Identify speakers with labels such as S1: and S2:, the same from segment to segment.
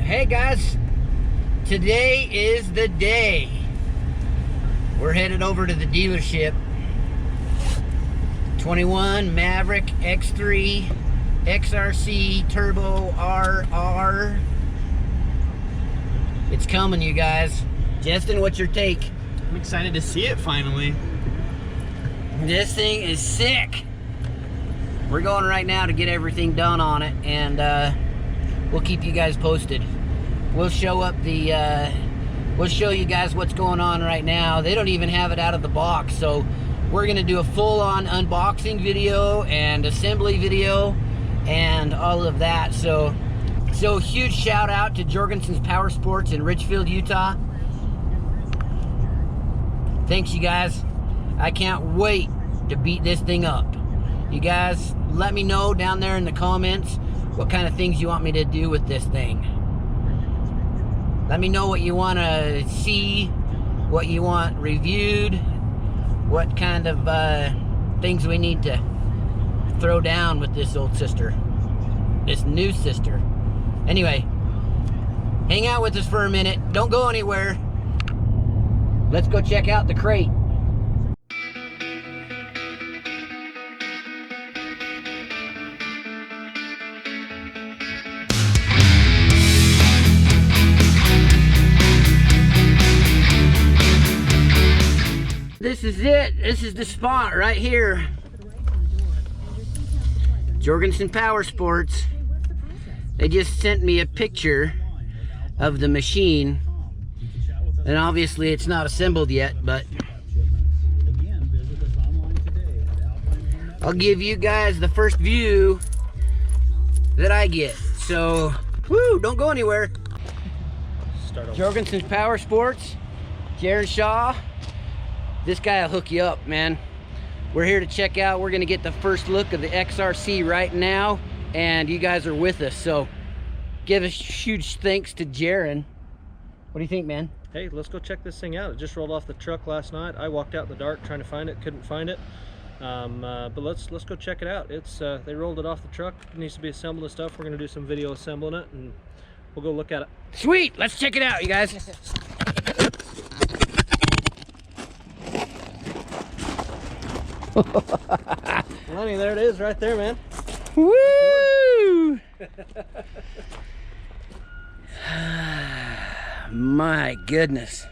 S1: Hey guys, today is the day. We're headed over to the dealership. 21 Maverick X3 XRC Turbo RR. It's coming, you guys. Justin, what's your take?
S2: I'm excited to see it finally.
S1: This thing is sick. We're going right now to get everything done on it, and we'll keep you guys posted. We'll show up the we'll show you guys what's going on right now. They don't even have it out of the box, so we're gonna do a full-on unboxing video and assembly video and all of that. So huge shout out to Jorgensen's Power Sports in Richfield, Utah. Thanks, you guys. I can't wait to beat this thing up. You guys, let me know down there in the comments what kind of things you want me to do with this thing. Let me know what you want to see, what you want reviewed, what kind of things we need to throw down with this old sister, this new sister. Anyway, hang out with us for a minute. Don't go anywhere. Let's go check out the crate. This is it. This is the spot right here. Jorgensen Power Sports. They just sent me a picture of the machine. And obviously it's not assembled yet, but I'll give you guys the first view that I get. So, woo, don't go anywhere. Jorgensen's Power Sports, Jared Shaw. This guy will hook you up, man. We're here to check out. We're gonna get the first look of the XRC right now, and you guys are with us. So give a huge thanks to Jaron. What do you think, man?
S2: Hey, let's go check this thing out. It just rolled off the truck last night. I walked out in the dark trying to find it, couldn't find it. But let's go check it out. It's they rolled it off the truck. It needs to be assembled and stuff. We're gonna do some video assembling it, and we'll go look at it.
S1: Sweet, let's check it out, you guys.
S2: Lenny, there it is right there, man.
S1: Woo! My goodness.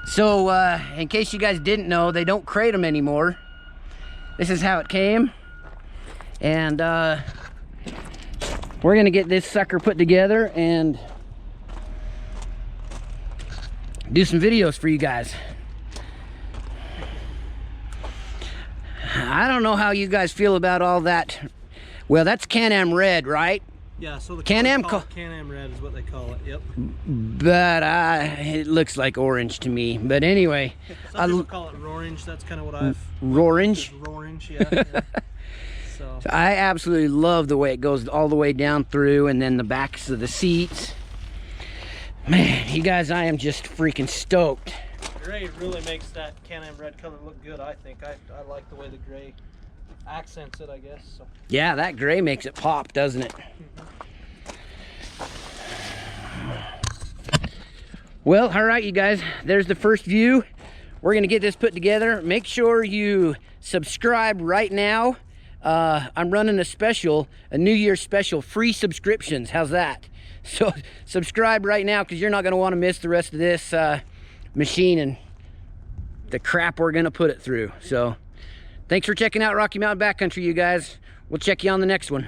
S1: So, in case you guys didn't know, they don't crate them anymore. This is how it came. And we're gonna get this sucker put together and do some videos for you guys. I don't know how you guys feel about all that. Well, that's Can Am Red, right?
S2: Yeah, so the
S1: Can Am
S2: Red is what they call it. Yep.
S1: But it looks like orange to me. But anyway,
S2: some people call it orange. That's kind of what I've.
S1: Orange.
S2: Orange, yeah. Yeah. So
S1: I absolutely love the way it goes all the way down through, and then the backs of the seats. Man, you guys, I am just freaking stoked.
S2: Gray really makes that Can Am Red color look good, I think. I like the way the gray accents it, I guess. So.
S1: Yeah, that gray makes it pop, doesn't it? Well, all right, you guys, there's the first view. We're gonna get this put together. Make sure you subscribe right now. I'm running a special, a New Year's special, free subscriptions. How's that? So subscribe right now, because you're not gonna want to miss the rest of this machine and the crap we're gonna put it through. So thanks for checking out Rocky Mountain Backcountry, you guys. We'll check you on the next one.